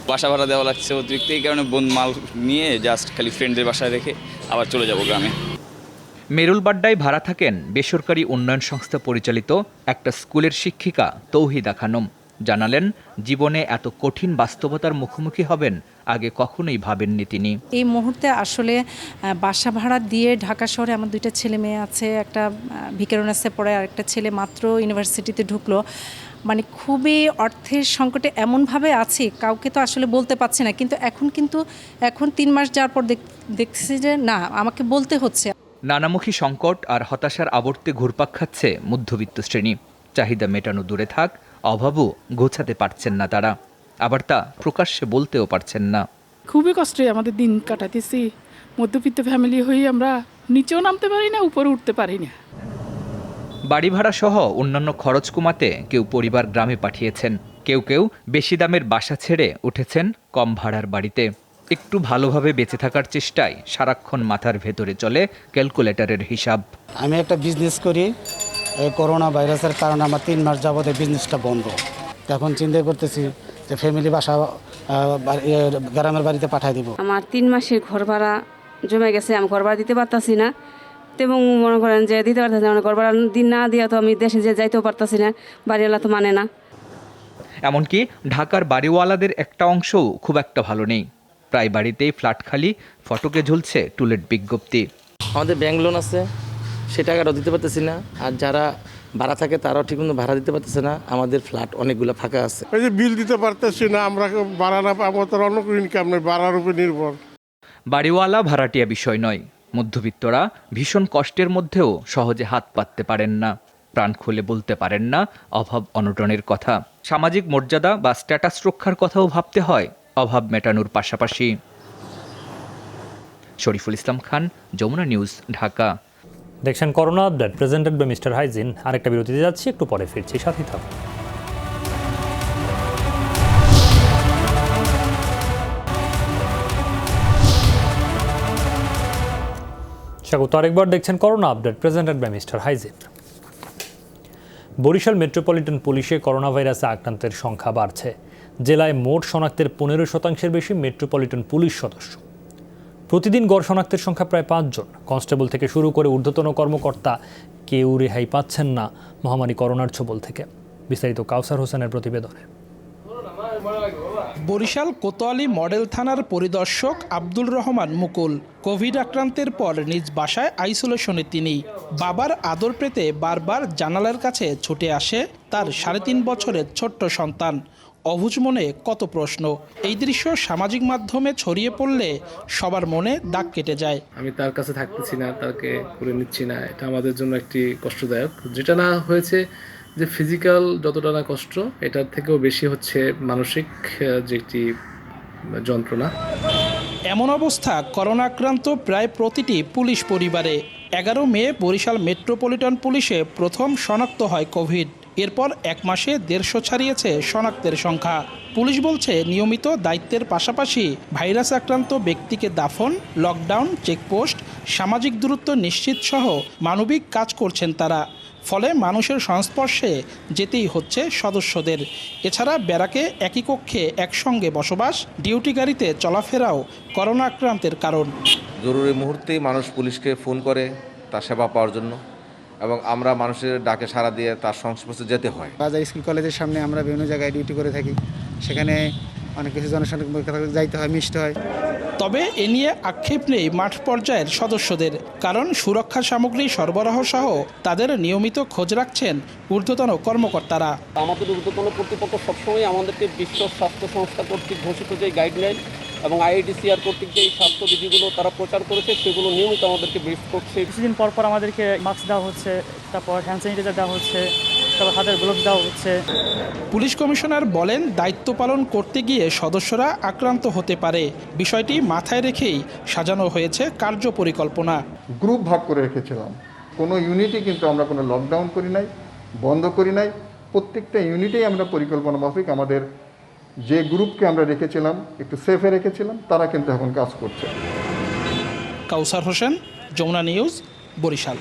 বাসা ভাড়া দেওয়া লাগছে অতিরিক্ত, এই কারণে বোন মাল নিয়ে জাস্ট খালি ফ্রেন্ডদের বাসায় রেখে আবার চলে যাব গ্রামে। মেরুলবাড্ডায় ভাড়া থাকেন বেসরকারি উন্নয়ন সংস্থা পরিচালিত একটা স্কুলের শিক্ষিকা তৌহিদা খানম। জানালেন, জীবনে এত কঠিন বাস্তবতার মুখোমুখি হবেন আগে কখনোই ভাবেননি তিনি। এই মুহূর্তে আসলে বাসা ভাড়া দিয়ে ঢাকা শহরে আমার 2টা ছেলে মেয়ে আছে, একটা ভিকারুনাসে পড়ে আর একটা ছেলে মাত্র ইউনিভার্সিটিতে ঢুকলো। মানে খুবই অর্থের সংকটে এমনভাবে আছি, কাউকে তো আসলে বলতে পারছি না। কিন্তু এখন 3 মাস যাওয়ার পর দেখতেছি যে না, আমাকে বলতে হচ্ছে। নানামুখী সংকট আর হতাশার আবর্তে ঘুরপাক খাচ্ছে মধ্যবিত্ত শ্রেণী। চাহিদা মেটানো দূরে থাক, অভাবও গোছাতে পারছেন না তারা, আবার তা প্রকাশ্যে বলতেও পারছেন না। খুবই কষ্টে আমাদের দিন কাটাতেছি। মধ্যবিত্ত ফ্যামিলি হয়ে আমরা নিচেও নামতে পারি না, উপরে উঠতে পারি না। বাড়ি ভাড়া সহ অন্যান্য খরচ কমাতে কেউ পরিবার গ্রামে পাঠিয়েছেন, কেউ কেউ বেশি দামের বাসা ছেড়ে উঠেছেন কম ভাড়ার বাড়িতে। একটু ভালোভাবে বেঁচে থাকার চেষ্টায় সারাক্ষণ মাথার ভেতরে চলে ক্যালকুলেটরের হিসাব। আমি একটা বিজনেস করি, এই করোনা ভাইরাসের কারণে আমার 3 মাস যাবত বিজনেসটা বন্ধ। এখন চিন্তা করতেছি যে ফ্যামিলি বাসা গ্রামের বাড়িতে পাঠিয়ে দিব। আমার 3 মাসের ঘর ভাড়া জমে গেছে, আমি ঘর ভাড়া দিতে পারতাছি না। এবং মনে করেন যে দিতে পারতেছি না, ঘর ভাড়া দিন না দিয়ে তো আমি দেশে যাইতেও পারতাছি না, বাড়িওয়ালা তো মানে না। এমনকি ঢাকার বাড়িওয়ালাদের একটা অংশও খুব একটা ভালো নেই। প্রায় বাড়িতেই ফ্ল্যাট খালি, ফটকে ঝুলছে টুলেট বিজ্ঞপ্তি। আমাদের ব্যাংক লোন আছে, সে টাকাটাও দিতে পারতেছি না। আর যারা ভাড়া থাকে তারাও ঠিকমতো ভাড়া দিতে পারতেছে না। আমাদের ফ্ল্যাট অনেকগুলো ফাঁকা আছে। এই যে বিল দিতে পারতেছি না, আমরা ভাড়া না পাবো, তার অন্য কোনো ইনকাম নেই, ভাড়ার উপর নির্ভর। বাড়িওয়ালা ভাড়াটিয়া বিষয় নয়, মধ্যবিত্তরা ভীষণ কষ্টের মধ্যেও সহজে হাত পাততে পারেন না, প্রাণ খুলে বলতে পারেন না অভাব অনটনের কথা। সামাজিক মর্যাদা বা স্ট্যাটাস রক্ষার কথাও ভাবতে হয় অভাব মেটানোর পাশাপাশি। শরীফুল ইসলাম খান, যমুনা নিউজ, ঢাকা। দেখছেন corona update presented by mister hygiene. আরেকটা বিরতিতে যাচ্ছি, একটু পরে ফিরছি, সাথে থাকুন। স্বাগত আরেকবার, দেখছেন corona update presented by mister hygiene. Barishal metropolitan পুলিশে করোনা ভাইরাসে আক্রান্তের সংখ্যা বাড়ছে। জেলায় মোট শনাক্তের 15% বেশি মেট্রোপলিটন পুলিশ সদস্য। প্রতিদিন গড় শনাক্তের সংখ্যা প্রায় 5 জন। কনস্টেবল থেকে শুরু করে ঊর্ধ্বতন কর্মকর্তা কেউ রেহাই পাচ্ছেন না মহামারী করোনার ছোবল থেকে। বিস্তারিত কাউসার হোসেনের প্রতিবেদনে। বরিশাল কোতোয়ালি মডেল থানার পরিদর্শক আব্দুল রহমান মুকুল কোভিড আক্রান্তের পর নিজ বাসায় আইসোলেশনে তিনি। বাবার আদর পেতে বারবার জানালার কাছে ছুটে আসে তার 3.5 বছরের ছোট্ট সন্তান। অবুঝ মনে কত প্রশ্ন। এই দৃশ্য সামাজিক মাধ্যমে ছড়িয়ে পড়লে সবার মনে দাগ কেটে যায়। আমি তার কাছে থাকতেছি না, তাকে করে নিচ্ছি না, এটা আমাদের জন্য একটি কষ্টদায়ক। যেটা না হয়েছে যে ফিজিক্যাল যতটা না কষ্ট, এটার থেকেও বেশি হচ্ছে মানসিক যে একটি যন্ত্রণা। এমন অবস্থা করোনা আক্রান্ত প্রায় প্রতিটি পুলিশ পরিবারে। 11 মে বরিশাল মেট্রোপলিটন পুলিশে প্রথম শনাক্ত হয় কোভিড। এরপর 1 মাসে 150 ছাড়িয়েছে শনাক্তের সংখ্যা। পুলিশ বলছে নিয়মিত দায়িত্বের পাশাপাশি ভাইরাস আক্রান্ত ব্যক্তিকে দাফন, লকডাউন, চেকপোস্ট, সামাজিক দূরত্ব নিশ্চিত সহ মানবিক কাজ করছেন তারা। ফলে মানুষের সংস্পর্শে যেতেই হচ্ছে সদস্যদের। এছাড়া ব্যারাকে একই কক্ষে একসঙ্গে বসবাস, ডিউটি গাড়িতে চলাফেরাও করোনা আক্রান্তের কারণ। জরুরি মুহূর্তেই মানুষ পুলিশকে ফোন করে তার সেবা পাওয়ার জন্য, এবং আমরা মানুষের ডাকে সাড়া দিয়ে তার সংস্পর্শে যেতে হয়। বাজার স্কুল কলেজের সামনে আমরা বিভিন্ন জায়গায় ডিউটি করে থাকি, সেখানে অনেক কিছু জনসংখ্যা যাইতে হয়, মিশতে হয়। তবে এ নিয়ে আক্ষেপ নেই মাঠ পর্যায়ের সদস্যদের, কারণ সুরক্ষা সামগ্রী সরবরাহ সহ তাদের নিয়মিত খোঁজ রাখছেন ঊর্ধ্বতন কর্মকর্তারা। আমাদের ঊর্ধ্বতন কর্তৃপক্ষ সবসময় আমাদেরকে বিশ্ব স্বাস্থ্য সংস্থা কর্তৃক ঘোষিত যে গাইডলাইন এবং IADCR কর্তৃক যে স্বাস্থ্যবিধিগুলো তারা প্রচার করেছে সেগুলো নিয়মিত আমাদেরকে ব্রিফ করছে। কিছুদিন পর পর আমাদেরকে মাস্ক দেওয়া হচ্ছে, তারপর হ্যান্ড স্যানিটাইজার দেওয়া হচ্ছে, তারপর হাতের গ্লোভস দেওয়া হচ্ছে। পুলিশ কমিশনার বলেন, দায়িত্ব পালন করতে গিয়ে সদস্যরা আক্রান্ত হতে পারে। বিষয়টি মাথায় রেখেই সাজানো হয়েছে কার্য পরিকল্পনা। গ্রুপ ভাগ করে রেখেছিলাম। কোনো ইউনিটই কিন্তু আমরা কোনো লকডাউন করি নাই, বন্ধ করি নাই। প্রত্যেকটা ইউনিটেই আমরা পরিকল্পনা মাফিক আমাদের যে গ্রুপকে আমরা রেখেছিলাম, একটু সেফে রেখেছিলাম, তারা কিন্তু এখন কাজ করছে। কাউসার হোসেন, যমুনা নিউজ, বরিশাল।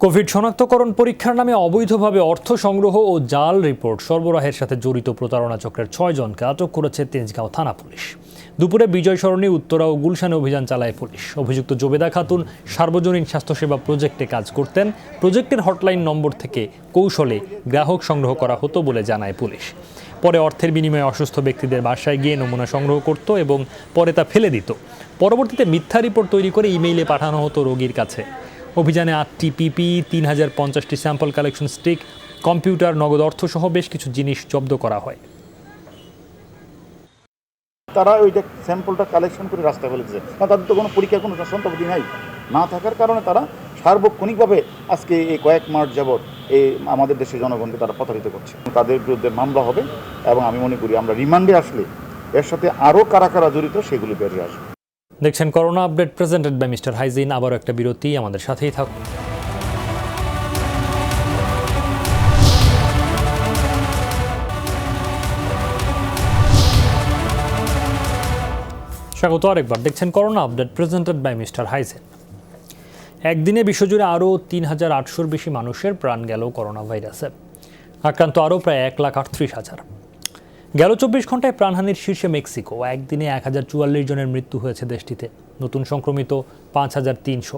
কোভিড শনাক্তকরণ পরীক্ষার নামে অবৈধভাবে অর্থ সংগ্রহ ও জাল রিপোর্ট সরবরাহের সাথে জড়িত প্রতারণা চক্রের 6 জনকে আটক করেছে তেজগাঁও থানা পুলিশ। দুপুরে বিজয় সরণি, উত্তরা ও গুলশানে অভিযান চালায় পুলিশ। অভিযুক্ত জোবেদা খাতুন সার্বজনীন স্বাস্থ্যসেবা প্রজেক্টে কাজ করতেন। প্রজেক্টের হটলাইন নম্বর থেকে কৌশলে গ্রাহক সংগ্রহ করা হতো বলে জানায় পুলিশ। পরে অর্থের বিনিময়ে অসুস্থ ব্যক্তিদের বাসায় গিয়ে নমুনা সংগ্রহ করত এবং পরে তা ফেলে দিত। পরবর্তীতে মিথ্যা রিপোর্ট তৈরি করে ইমেইলে পাঠানো হতো রোগীর কাছে। অভিযানে 8টি পিপি, 3050টি স্যাম্পল কালেকশন স্টিক, কম্পিউটার, নগদ অর্থসহ বেশ কিছু জিনিস জব্দ করা হয়। তারা ওইটা স্যাম্পলটা কালেকশন করে রাস্তায় ফেলে দিয়েছে, কারণ তাদের তো কোনো পরীক্ষার কোনো সন্তাবধি নাই। না থাকার কারণে তারা সার্বক্ষণিকভাবে আজকে এই কয়েক মাস যাবৎ এই আমাদের দেশের জনগণকে তারা প্রতারিত করছে। তাদের বিরুদ্ধে মামলা হবে এবং আমি মনে করি আমরা রিমান্ডে আসলে এর সাথে আরও কারা কারা জড়িত সেগুলি বেরিয়ে আসবে। দেখছেন corona update presented by mister hygiene. আবারও একটা বিরতি, আমাদের সাথেই থাকুন। স্বাগত আরেকবার, দেখছেন corona update presented by mister hygiene. একদিনে বিশ্বজুড়ে আরও 3800-র বেশি মানুষের প্রাণ গেল করোনা ভাইরাসে। আক্রান্ত আরও প্রায় 1,38,000। গেল 24 ঘন্টায় প্রাণহানির শীর্ষে মেক্সিকো। একদিনে 1044 জনের মৃত্যু হয়েছে দেশটিতে। নতুন সংক্রমিত 5300।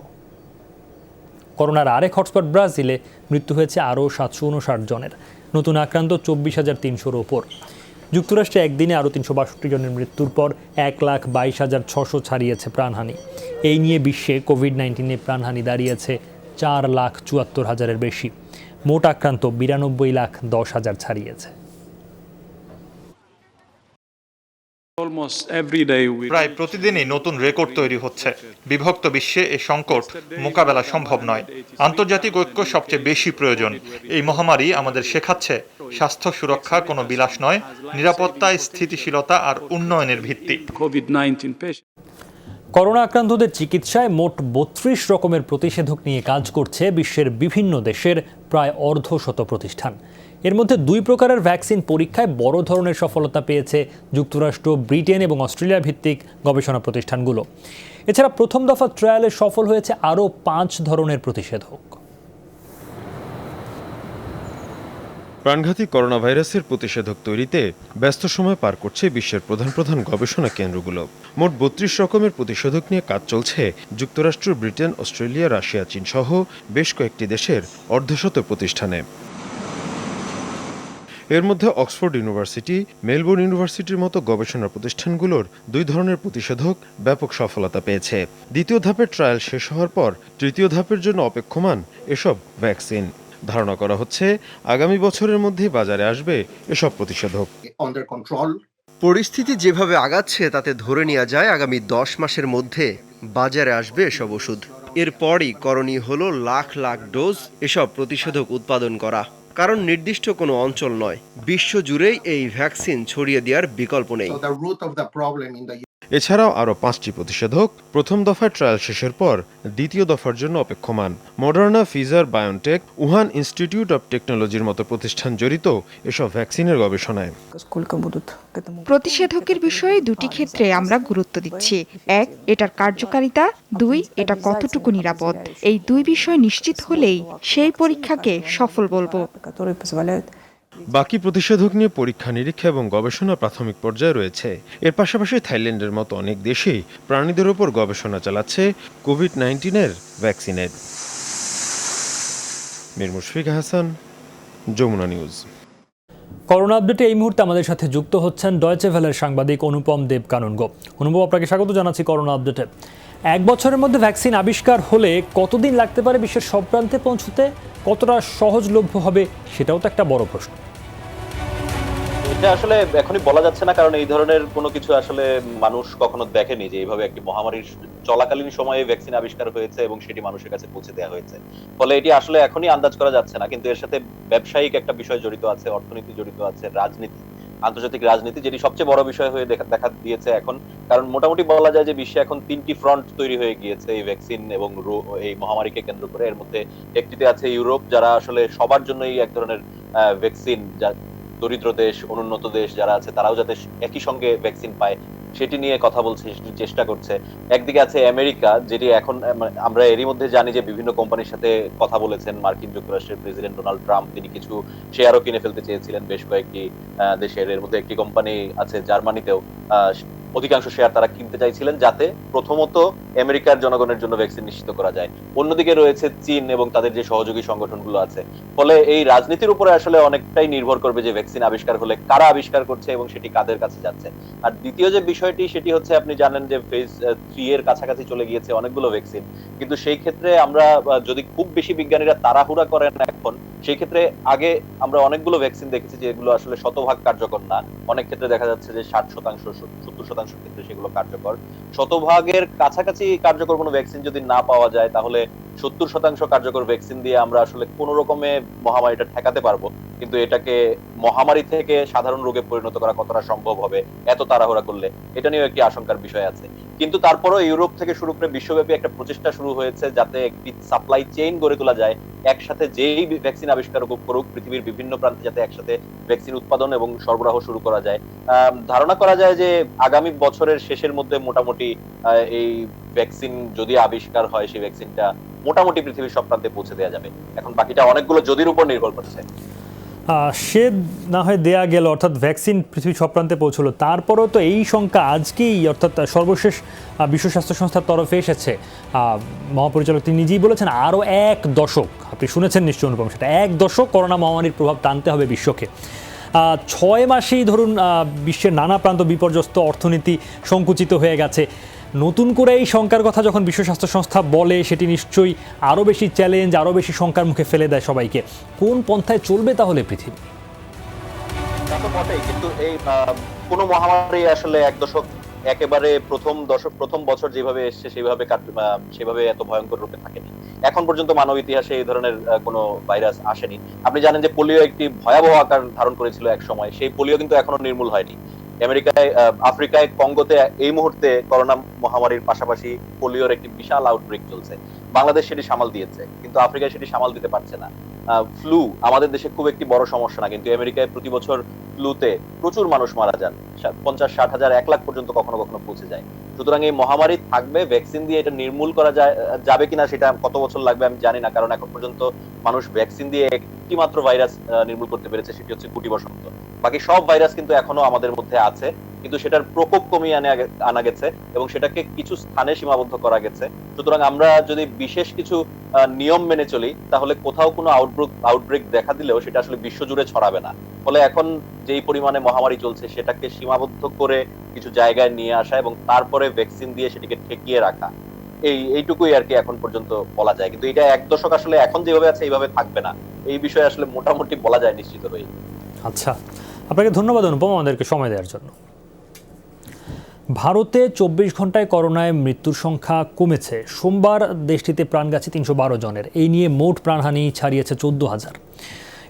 করোনার আরেক হটস্পট ব্রাজিলে, মৃত্যু হয়েছে আরও 759 জনের। নতুন আক্রান্ত 24,300-র ওপর। যুক্তরাষ্ট্রে একদিনে আরও 362 জনের মৃত্যুর পর 1,22,600 ছাড়িয়েছে প্রাণহানি। এই নিয়ে বিশ্বে কোভিড-19-এ প্রাণহানি দাঁড়িয়েছে 4,74,000-এর বেশি। মোট আক্রান্ত 92,10,000 ছাড়িয়েছে। প্রায় প্রতিদিনই নতুন রেকর্ড তৈরি হচ্ছে। বিভক্ত বিশ্বে এই সংকট মোকাবেলা সম্ভব নয়। আন্তর্জাতিক ঐক্য সবচেয়ে বেশি প্রয়োজন। এই মহামারী আমাদের শেখাচ্ছে স্বাস্থ্য সুরক্ষা কোনো বিলাস নয়, নিরাপত্তায় স্থিতিশীলতা আর উন্নয়নের ভিত্তি। করোনা আক্রান্তদের চিকিৎসায় মোট ৩২ রকমের প্রতিষেধক নিয়ে কাজ করছে বিশ্বের বিভিন্ন দেশের প্রায় অর্ধশত প্রতিষ্ঠান। এর মধ্যে 2 প্রকারের ভ্যাকসিন পরীক্ষায় বড় ধরনের সফলতা পেয়েছে যুক্তরাষ্ট্র, ব্রিটেন এবং অস্ট্রেলিয়া ভিত্তিক গবেষণা প্রতিষ্ঠানগুলো। এছাড়া প্রথম দফা ট্রায়ালে সফল হয়েছে আরও 5 ধরনের প্রতিষেধক। প্রাণঘাতী করোনা ভাইরাসের প্রতিষেধক তৈরিতে ব্যস্ত সময় পার করছে বিশ্বের প্রধান গবেষণা কেন্দ্রগুলো। মোট ৩২ রকমের প্রতিষেধক নিয়ে কাজ চলছে যুক্তরাষ্ট্র, ব্রিটেন, অস্ট্রেলিয়া, রাশিয়া, চীন সহ বেশ কয়েকটি দেশের অর্ধশত প্রতিষ্ঠানে। এর মধ্যে অক্সফোর্ড ইউনিভার্সিটি, মেলবোর্ন ইউনিভার্সিটির মতো গবেষণা প্রতিষ্ঠানগুলোর 2 ধরনের প্রতিষেধক ব্যাপক সফলতা পেয়েছে। দ্বিতীয় ধাপের ট্রায়াল শেষ হওয়ার পর তৃতীয় ধাপের জন্য অপেক্ষমান এসব ভ্যাকসিন। ধারণা করা হচ্ছে আগামী বছরের মধ্যেই বাজারে আসবে এসব প্রতিষেধক। পরিস্থিতি যেভাবে আগাচ্ছে তাতে ধরে নেওয়া যায় আগামী 10 মাসের মধ্যে বাজারে আসবে এসব ওষুধ। এরপরই করণীয় হলো লাখ লাখ ডোজ এসব প্রতিষেধক উৎপাদন করা। কারণ নির্দিষ্ট কোনো অঞ্চল নয়, বিশ্বজুড়েই এই ভ্যাকসিন ছড়িয়ে দেওয়ার বিকল্প নেই। এছাড়াও আরও 5টি প্রতিষেধক প্রথম দফায় ট্রায়াল শেষের পর দ্বিতীয় দফার জন্য অপেক্ষমান। মডার্না, ফিজার, বায়োনটেক, উহান ইনস্টিটিউট অব টেকনোলজির মতো প্রতিষ্ঠান জড়িত এসব ভ্যাকসিনের গবেষণায়। প্রতিষেধকের বিষয়ে 2টি ক্ষেত্রে আমরা গুরুত্ব দিচ্ছি। 1, এটার কার্যকারিতা, 2, এটা কতটুকু নিরাপদ। এই 2 বিষয় নিশ্চিত হলেই সেই পরীক্ষাকে সফল বলবো। বাকি প্রতিষেধক নিয়ে পরীক্ষা নিরীক্ষা এবং গবেষণা প্রাথমিক পর্যায়ে রয়েছে। এর পাশাপাশি থাইল্যান্ডের মতো অনেক দেশেই প্রাণীদের ওপর গবেষণা চালাচ্ছে কোভিড-19 ভ্যাকসিনের। মীর মুশফিক হাসান, যমুনা নিউজ। করোনা আপডেটে এই মুহূর্তে আমাদের সাথে যুক্ত হচ্ছেন ডয়েচে ভেলের সাংবাদিক অনুপম দেবকানন্দ। অনুপম, আপনাকে স্বাগত জানাচ্ছি করোনা আপডেটে। 1 বছরের মধ্যে ভ্যাকসিন আবিষ্কার হলে কতদিন লাগতে পারে বিশ্বের সব প্রান্তে পৌঁছতে? কতটা সহজলভ্য হবে সেটাও তো একটা বড় প্রশ্ন। এটা আসলে এখনই বলা যাচ্ছে না, কারণ এই ধরনের কোনো কিছু আসলে মানুষ কখনো দেখেনি যে এইভাবে একটি মহামারীর চলাকালীন সময়ে ভ্যাকসিন আবিষ্কার হয়েছে এবং সেটি মানুষের কাছে পৌঁছে দেওয়া হয়েছে। ফলে এটি আসলে এখনই আন্দাজ করা যাচ্ছে না, কিন্তু এর সাথে ব্যবসায়িক একটা বিষয় জড়িত আছে, অর্থনীতি জড়িত আছে, রাজনীতি, আন্তর্জাতিক রাজনীতি, যেটি সবচেয়ে বড় বিষয় হয়ে দেখা দিয়েছে এখন। কারণ মোটামুটি বলা যায় যে বিশ্বে এখন 3টি ফ্রন্ট তৈরি হয়ে গিয়েছে এই ভ্যাকসিন এবং এই মহামারীকে কেন্দ্র করে। এর মধ্যে একটিতে আছে ইউরোপ, যারা আসলে সবার জন্যই এক ধরনের ভ্যাকসিন, যা দরিদ্র দেশ, অনুন্নত দেশ যারা আছে তারাও যাতে একই সঙ্গে ভ্যাকসিন পায় সেটি নিয়ে কথা বলছে, সেটি চেষ্টা করছে। একদিকে আছে আমেরিকা, যেটি এখন আমরা এরই মধ্যে জানি যে বিভিন্ন কোম্পানির সাথে কথা বলেছেন মার্কিন যুক্তরাষ্ট্রের প্রেসিডেন্ট ডোনাল্ড ট্রাম্প। তিনি কিছু শেয়ারও কিনে ফেলতে চেয়েছিলেন বেশ কয়েকটি দেশের। এর মধ্যে একটি কোম্পানি আছে জার্মানিতেও, অধিকাংশ শেয়ার তারা কিনতে চাইছিলেন যাতে প্রথমত আমেরিকার জনগণের জন্য ভ্যাকসিন নিশ্চিত করা যায়। অন্যদিকে রয়েছে চীন এবং তাদের যে সহযোগী সংগঠনগুলো আছে। ফলে এই রাজনীতির উপরে আসলে অনেকটাই নির্ভর করবে যে ভ্যাকসিন আবিষ্কার হলে কারা আবিষ্কার করছে এবং সেটি কাদের কাছে যাচ্ছে। আর দ্বিতীয় যে বিষয়টি সেটি হচ্ছে, আপনি জানেন যে ফেজ 3 এর কাছাকাছি চলে গিয়েছে অনেকগুলো ভ্যাকসিন, কিন্তু সেই ক্ষেত্রে আমরা যদি খুব বেশি বিজ্ঞানীরা তাড়াহুড়া করেন এখন, সেই ক্ষেত্রে আগে আমরা অনেকগুলো ভ্যাকসিন দেখেছি যেগুলো আসলে শতভাগ কার্যকর না। অনেক ক্ষেত্রে দেখা যাচ্ছে যে 60%, 70% ক্ষেত্রে সেগুলো কার্যকর। শতভাগের কাছাকাছি কার্যকর কোনো ভ্যাকসিন যদি না পাওয়া যায়, তাহলে 70% কার্যকর ভ্যাকসিন দিয়ে আমরা আসলে কোনো রকমে মহামারীটা ঠেকাতে পারবো, কিন্তু এটাকে মহামারী থেকে সাধারণ রোগে পরিণত করা কতটা সম্ভব হবে এত তাড়াহুড়া করলে, এটা নিয়েও একটি আশঙ্কার বিষয় আছে। কিন্তু তারপরও ইউরোপ থেকে শুরু করে বিশ্বব্যাপী একটা প্রচেষ্টা শুরু হয়েছে যাতে একটি সাপ্লাই চেইন গড়ে তোলা যায়। একসাথে যেই ভ্যাকসিন আবিষ্কার করুক পৃথিবীর বিভিন্ন প্রান্তে যাতে একসাথে ভ্যাকসিন উৎপাদন এবং সরবরাহ শুরু করা যায়। ধারণা করা যায় যে আগামী বছরের শেষের মধ্যে মোটামুটি এই ভ্যাকসিন যদি আবিষ্কার হয়, সেই ভ্যাকসিনটা মোটামুটি পৃথিবীর সব প্রান্তে পৌঁছে দেওয়া যাবে। এখন বাকিটা অনেকগুলো যদির উপর নির্ভর করছে। সে না হয় দেয়া গেল, অর্থাৎ ভ্যাকসিন পৃথিবীর সব প্রান্তে পৌঁছলো, তারপরও তো এই সংখ্যা আজকেই, অর্থাৎ সর্বশেষ বিশ্ব স্বাস্থ্য সংস্থার তরফে এসেছে। মহাপরিচালক তিনি নিজেই বলেছেন আরও 1 দশক, আপনি শুনেছেন নিশ্চয়ই অনুপম, সেটা 1 দশক করোনা মহামারীর প্রভাব টানতে হবে বিশ্বকে। 6 মাসেই ধরুন বিশ্বের নানা প্রান্ত বিপর্যস্ত, অর্থনীতি সংকুচিত হয়ে গেছে। নতুন করে এই শঙ্কার কথা যখন বিশ্ব স্বাস্থ্য সংস্থা বলে, সেটি নিশ্চয়ই আরও বেশি চ্যালেঞ্জ, আরও বেশি শঙ্কার মুখে ফেলে দেয় সবাইকে। কোন পন্থায় চলবে তাহলে পৃথিবী? তা তো বটেই, কিন্তু এই কোনো মহামারী আসলে এক দশক একেবারে প্রথম বছর যেভাবে এসছে সেভাবে এত ভয়ঙ্কর রূপে থাকেনি। এখন পর্যন্ত মানব ইতিহাসে এই ধরনের কোনো ভাইরাস আসেনি। আপনি জানেন যে পোলিও একটি ভয়াবহ আকার ধারণ করেছিল এক সময়, সেই পোলিও কিন্তু এখনো নির্মূল হয়নি। আফ্রিকায় কঙ্গোতে এই মুহূর্তে করোনা মহামারীর পাশাপাশি পোলিওর একটি বিশাল আউটব্রেক চলছে। বাংলাদেশ সেটি সামাল দিয়েছে, কিন্তু আফ্রিকায় সেটি সামাল দিতে পারছে না। ফ্লু আমাদের দেশে খুব একটি বড় সমস্যা না, কিন্তু আমেরিকায় প্রতি বছর ফ্লুতে প্রচুর মানুষ মারা যান, 50-60 হাজার 1 লাখ পর্যন্ত কখনো কখনো পৌঁছে যায়। সুতরাং এই মহামারী থাকবে, ভ্যাকসিন দিয়ে এটা নির্মূল করা যাবে কিনা সেটা কত বছর লাগবে আমি জানি না, কারণ এখন পর্যন্ত মানুষ ভ্যাকসিন দিয়ে একটি মাত্র ভাইরাস নির্মূল করতে পেরেছে, সেটি হচ্ছে গুটি বসন্ত। বাকি সব ভাইরাস কিন্তু এখনো আমাদের মধ্যে আছে, কিন্তু সেটার প্রকোপ কমিয়ে আনা গেছে এবং সেটাকে কিছু স্থানে সীমাবদ্ধ করা গেছে। সুতরাং আমরা যদি বিশেষ কিছু নিয়ম মেনে চলি, তাহলে কোথাও কোনো আউটব্রেক দেখা দিলেও সেটা আসলে বিশ্বজুড়ে ছড়াবে না। ফলে এখন যেই পরিমাণে মহামারী চলছে সেটাকে সীমাবদ্ধ করে কিছু জায়গায় নিয়ে আসা এবং তারপরে ভ্যাকসিন দিয়ে সেটিকে ঠেকিয়ে রাখা, এইটুকুই আর কি এখন পর্যন্ত বলা যায়। কিন্তু এটা এক দশক আসলে এখন যেভাবে আছে এইভাবে থাকবে না, এই বিষয়ে আসলে মোটামুটি বলা যায় নিশ্চিত হয়ে। আচ্ছা, আপনাকে ধন্যবাদ অনুপম আমাদেরকে সময় দেওয়ার জন্য। ভারতে 24 ঘন্টায় করোনায় মৃত্যুর সংখ্যা কমেছে। সোমবার দেশটিতে প্রাণ গেছে 312 জনের। এই নিয়ে মোট প্রাণহানি ছাড়িয়েছে 14,000।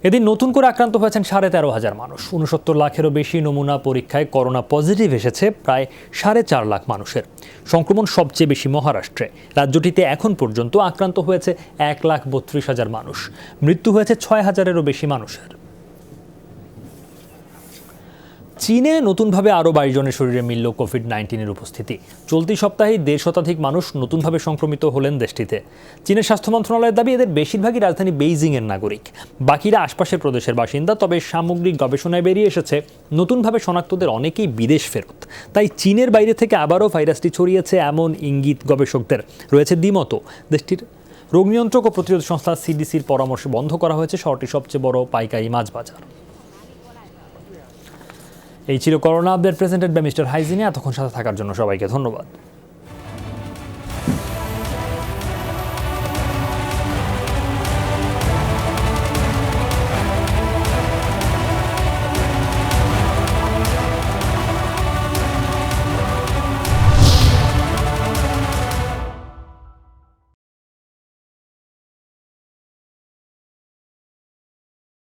এদিন নতুন করে আক্রান্ত হয়েছেন 13,500 মানুষ। 69 লাখেরও বেশি নমুনা পরীক্ষায় করোনা পজিটিভ এসেছে প্রায় 4.5 লাখ মানুষের। সংক্রমণ সবচেয়ে বেশি মহারাষ্ট্রে। রাজ্যটিতে এখন পর্যন্ত আক্রান্ত হয়েছে 1,32,000 মানুষ। মৃত্যু হয়েছে 6,000-এরও বেশি মানুষের। চীনে নতুনভাবে আরও 22 জনের শরীরে মিলল কোভিড-19-এর উপস্থিতি। চলতি সপ্তাহে 1.5 শতাধিক মানুষ নতুনভাবে সংক্রমিত হলেন দেশটিতে। চীনের স্বাস্থ্য মন্ত্রণালয়ের দাবি, এদের বেশিরভাগই রাজধানী বেইজিংয়ের নাগরিক, বাকিরা আশপাশের প্রদেশের বাসিন্দা। তবে সামগ্রিক গবেষণায় বেরিয়ে এসেছে নতুনভাবে শনাক্তদের অনেকেই বিদেশ ফেরত। তাই চীনের বাইরে থেকে আবারও ভাইরাসটি ছড়িয়েছে এমন ইঙ্গিত গবেষকদের। রয়েছে দ্বিমত। দেশটির রোগ নিয়ন্ত্রক ও প্রতিরোধ সংস্থা সিডিসির পরামর্শে বন্ধ করা হয়েছে শহরটির সবচেয়ে বড় পাইকারি মাছ বাজার। এই ছিল corona update presented by mister হাইজিনে। এতক্ষণ সাথে থাকার জন্য সবাইকে ধন্যবাদ।